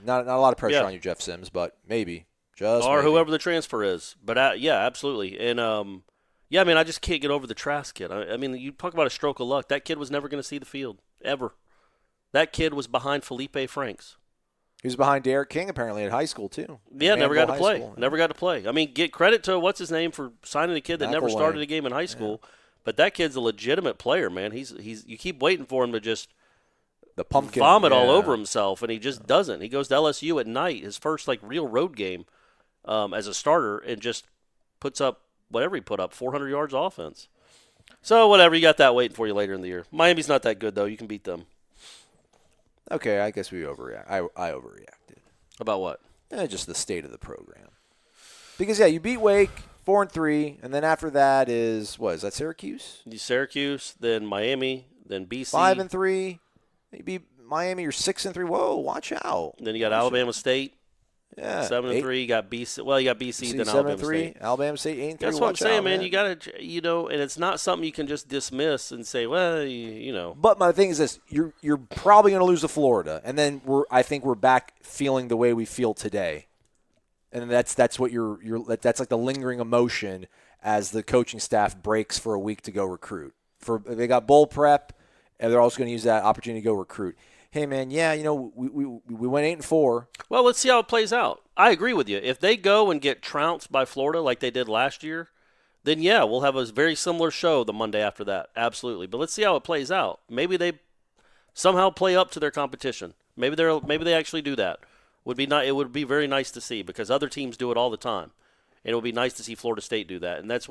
Not a lot of pressure on you, Jeff Sims, but maybe. Whoever the transfer is. But, absolutely. And, I just can't get over the Trask kid. You talk about a stroke of luck. That kid was never going to see the field, ever. That kid was behind Felipe Franks. He was behind Derek King, apparently, at high school, too. Yeah, never got to play. Never got to play. Get credit to what's-his-name for signing a kid that never started a game in high school. Yeah. But that kid's a legitimate player, man. He's you keep waiting for him to just vomit all over himself, and he just doesn't. He goes to LSU at night, his first real road game as a starter, and just puts up whatever he put up, 400 yards offense. So whatever, you got that waiting for you later in the year. Miami's not that good, though. You can beat them. Okay, I guess we overreact. I overreacted. About what? Just the state of the program. Because, you beat Wake 4-3, and then after that is that Syracuse? Syracuse, then Miami, then BC. 5-3. You beat Miami, you're 6-3. Whoa, watch out. Then you got Alabama State. Yeah. 7-3. You got BC. Well, you got BC, then Alabama State. Alabama State 8-3. That's what I'm saying, man. You got to, and it's not something you can just dismiss and say, well, But my thing is this: you're probably going to lose to Florida, and then I think we're back feeling the way we feel today, and that's what that's like the lingering emotion as the coaching staff breaks for a week to go recruit. They got bowl prep, and they're also going to use that opportunity to go recruit. Hey, man, we went 8-4. Well, let's see how it plays out. I agree with you. If they go and get trounced by Florida like they did last year, then, we'll have a very similar show the Monday after that. Absolutely. But let's see how it plays out. Maybe they somehow play up to their competition. Maybe they actually do that. It would be very nice to see because other teams do it all the time. And it would be nice to see Florida State do that. And that's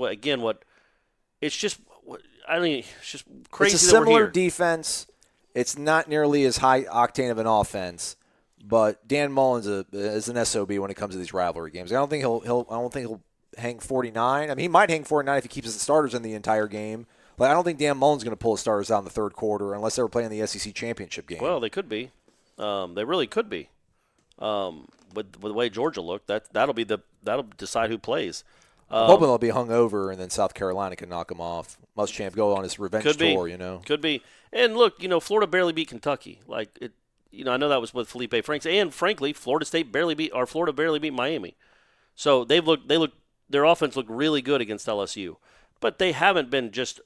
it's just crazy. It's a similar defense. It's not nearly as high octane of an offense, but Dan Mullen's is an SOB when it comes to these rivalry games. I don't think he'll hang 49. He might hang 49 if he keeps his starters in the entire game. I don't think Dan Mullen's going to pull his starters out in the third quarter unless they were playing the SEC championship game. Well, they could be. They really could be. With the way Georgia looked, that'll decide who plays. I'm hoping they'll be hung over and then South Carolina can knock them off. Muschamp go on his revenge tour, Could be. And look, Florida barely beat Kentucky. I know that was with Felipe Franks, and frankly, Florida barely beat Miami. So their offense looked really good against LSU, but they haven't been just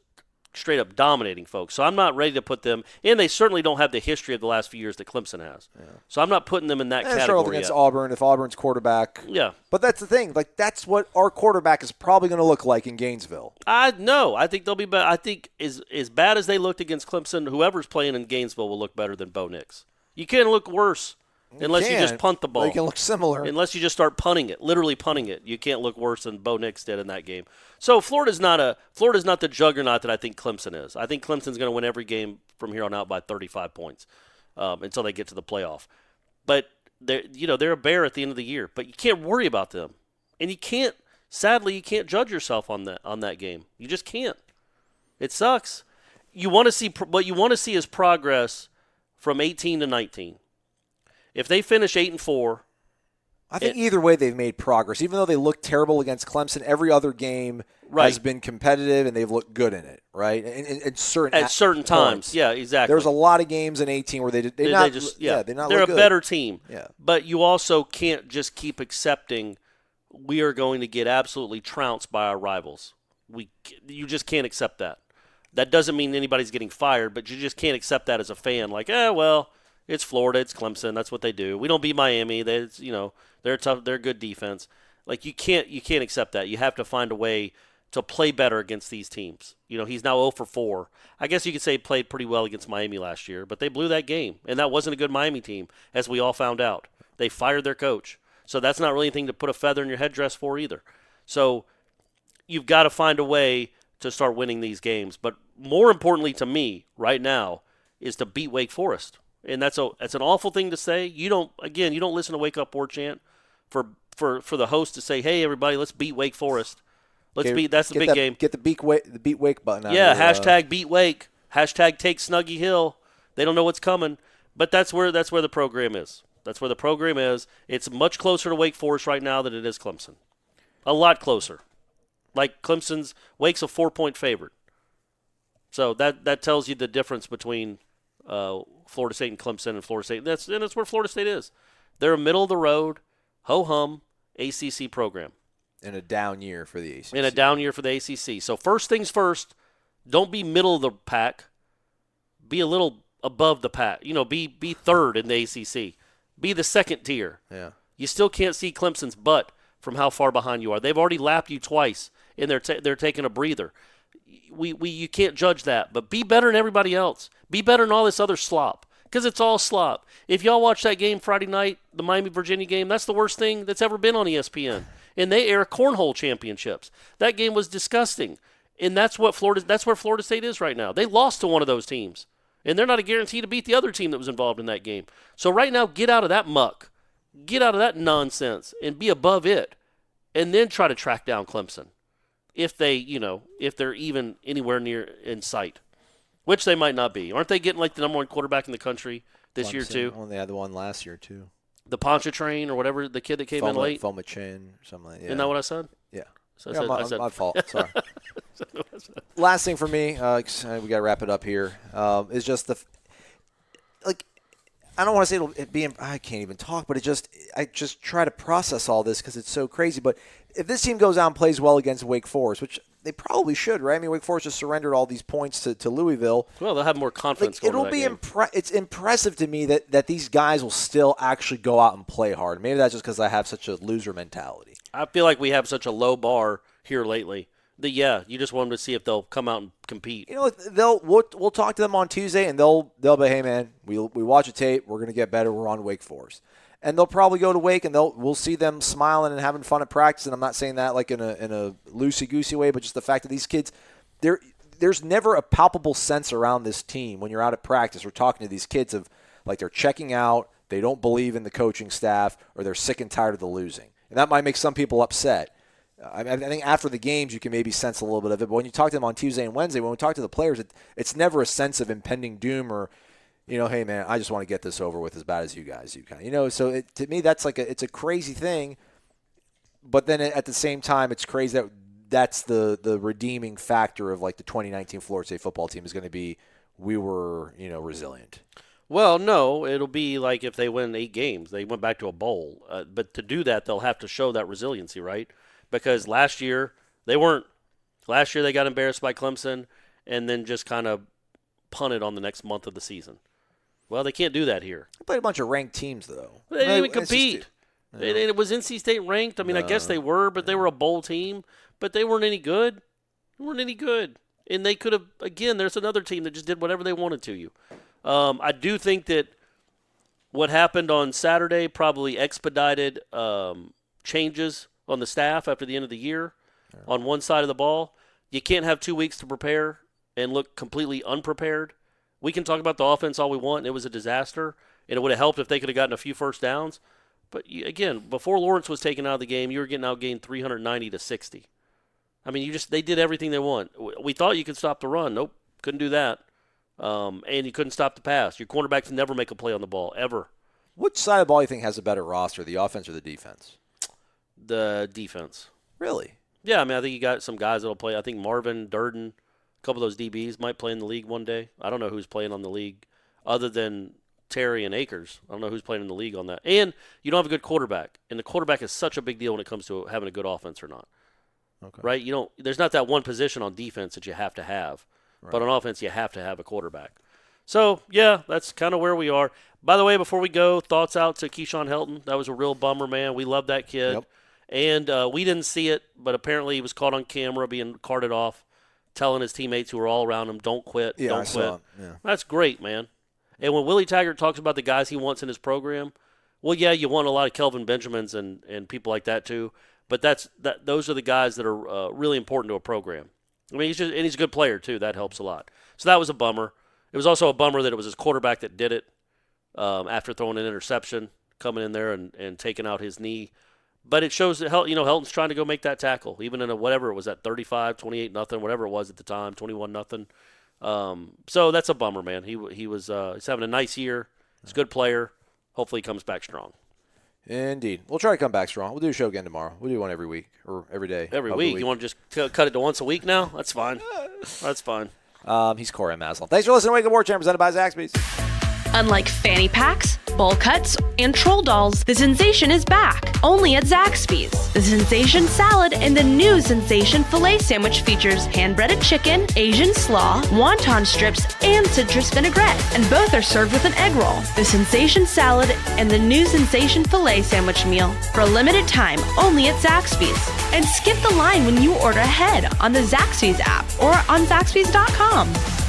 straight up dominating folks. So I'm not ready to put them, and they certainly don't have the history of the last few years that Clemson has. Yeah. So I'm not putting them in that category against yet. Auburn if Auburn's quarterback. Yeah. But that's the thing. That's what our quarterback is probably going to look like in Gainesville. I think they'll be better. I think as bad as they looked against Clemson, whoever's playing in Gainesville will look better than Bo Nix. You can't look worse. Unless you just punt the ball. You can look similar. Unless you just start punting it, literally punting it. You can't look worse than Bo Nix did in that game. So Florida's not the juggernaut that I think Clemson is. I think Clemson's going to win every game from here on out by 35 points until they get to the playoff. But they're a bear at the end of the year. But you can't worry about them. And you can't judge yourself on that game. You just can't. It sucks. you want to see what you want to see is progress from 18 to 19. If they finish 8-4, I think either way they've made progress. Even though they looked terrible against Clemson, every other game has been competitive and they've looked good in it, right? At certain times, yeah, exactly. There's a lot of games in 18 where they're a better team. Yeah. But you also can't just keep accepting we are going to get absolutely trounced by our rivals. You just can't accept that. That doesn't mean anybody's getting fired, but you just can't accept that as a fan. Like, well, it's Florida, it's Clemson, that's what they do. We don't beat Miami. They're tough. They're good defense. Like you can't accept that. You have to find a way to play better against these teams. He's now 0 for 4. I guess you could say he played pretty well against Miami last year, but they blew that game, and that wasn't a good Miami team, as we all found out. They fired their coach, so that's not really anything to put a feather in your headdress for either. So you've got to find a way to start winning these games. But more importantly to me right now is to beat Wake Forest. And that's an awful thing to say. You don't listen to Wake Up War Chant for the host to say, "Hey everybody, let's beat Wake Forest. That's the big game. Get the beat Wake button out." Yeah, hashtag beat Wake. Hashtag take Snuggy Hill. They don't know what's coming. But that's where the program is. That's where the program is. It's much closer to Wake Forest right now than it is Clemson. A lot closer. Like Wake's a 4-point favorite. So that tells you the difference between Florida State and Clemson and Florida State. That's where Florida State is. They're a middle of the road, ho-hum ACC program. In a down year for the ACC. In a down year for the ACC. So first things first, don't be middle of the pack. Be a little above the pack. Be third in the ACC. Be the second tier. Yeah. You still can't see Clemson's butt from how far behind you are. They've already lapped you twice, and they're taking a breather. You can't judge that, but be better than everybody else. Be better than all this other slop, because it's all slop. If y'all watch that game Friday night, the Miami-Virginia game, that's the worst thing that's ever been on ESPN. And they air cornhole championships. That game was disgusting, and that's where Florida State is right now. They lost to one of those teams, and they're not a guarantee to beat the other team that was involved in that game. So right now, get out of that muck, get out of that nonsense, and be above it, and then try to track down Clemson. If they're even anywhere near in sight, which they might not be. Aren't they getting like the number 1 quarterback in the country this year too? Well, they had the one last year too. The Pontchartrain or whatever, the kid that came in late. Fomachin, something like that. Isn't that what I said? Yeah. So I said my fault. Sorry. I said. Last thing for me, we got to wrap it up here, is just I don't want to say I can't even talk, but I just try to process all this because it's so crazy. But if this team goes out and plays well against Wake Forest, which they probably should, right? I mean, Wake Forest just surrendered all these points to Louisville. Well, they'll have more confidence. It'll be it's impressive to me that these guys will still actually go out and play hard. Maybe that's just because I have such a loser mentality. I feel like we have such a low bar here lately. You just want them to see if they'll come out and compete. We'll talk to them on Tuesday, and they'll be, hey man, we watch a tape, we're gonna get better, we're on Wake Forest, and they'll probably go to Wake, and we'll see them smiling and having fun at practice. And I'm not saying that like in a loosey goosey way, but just the fact that these kids, there's never a palpable sense around this team when you're out at practice or talking to these kids of like they're checking out, they don't believe in the coaching staff, or they're sick and tired of the losing, and that might make some people upset. I think after the games you can maybe sense a little bit of it, but when you talk to them on Tuesday and Wednesday, when we talk to the players, it's never a sense of impending doom or, hey man, I just want to get this over with as bad as you guys do, kind of. So to me that's it's a crazy thing, but then at the same time it's crazy that's the redeeming factor of like the 2019 Florida State football team is going to be we were resilient. Well, no, it'll be like if they win 8 games, they went back to a bowl, but to do that they'll have to show that resiliency, right? Because last year they weren't. Last year they got embarrassed by Clemson and then just kind of punted on the next month of the season. Well, they can't do that here. They played a bunch of ranked teams, though. They didn't even compete. It was NC State ranked. I mean, I guess they were, but they were a bowl team. But they weren't any good. They weren't any good. And they could have, again, there's another team that just did whatever they wanted to you. I do think that what happened on Saturday probably expedited changes on the staff after the end of the year on one side of the ball. You can't have 2 weeks to prepare and look completely unprepared. We can talk about the offense all we want, and it was a disaster, and it would have helped if they could have gotten a few first downs. But, again, before Lawrence was taken out of the game, you were getting outgained 390 to 60. I mean, they did everything they want. We thought you could stop the run. Nope. Couldn't do that. And you couldn't stop the pass. Your cornerbacks never make a play on the ball, ever. Which side of the ball do you think has a better roster, the offense or the defense? The defense. Really? Yeah, I mean, I think you got some guys that will play. I think Marvin, Durden, a couple of those DBs might play in the league one day. I don't know who's playing on the league other than Terry and Akers. I don't know who's playing in the league on that. And you don't have a good quarterback. And the quarterback is such a big deal when it comes to having a good offense or not. Okay. Right? There's not that one position on defense that you have to have. Right. But on offense, you have to have a quarterback. So, yeah, that's kind of where we are. By the way, before we go, thoughts out to Keyshawn Helton. That was a real bummer, man. We love that kid. Yep. And we didn't see it, but apparently he was caught on camera being carted off, telling his teammates who were all around him, don't quit, don't quit. Saw it. Yeah. That's great, man. And when Willie Taggart talks about the guys he wants in his program, well, yeah, you want a lot of Kelvin Benjamins and people like that too, but those are the guys that are really important to a program. I mean, he's a good player too. That helps a lot. So that was a bummer. It was also a bummer that it was his quarterback that did it after throwing an interception, coming in there and taking out his knee. But it shows that Helton's trying to go make that tackle, even in whatever it was at 35, 28 nothing, whatever it was at the time, 21 nothing. So that's a bummer, man. He's having a nice year. He's a good player. Hopefully he comes back strong. Indeed. We'll try to come back strong. We'll do a show again tomorrow. We'll do one every week or every day. Every week. You want to just cut it to once a week now? That's fine. That's fine. He's Corey Maslin. Thanks for listening to Wake Up War Chant, presented by Zaxby's. Unlike fanny packs, bowl cuts, and troll dolls, the sensation is back, only at Zaxby's. The Sensation Salad and the new Sensation Filet Sandwich features hand-breaded chicken, Asian slaw, wonton strips, and citrus vinaigrette, and both are served with an egg roll. The Sensation Salad and the new Sensation Filet Sandwich meal for a limited time only at Zaxby's. And skip the line when you order ahead on the Zaxby's app or on Zaxby's.com.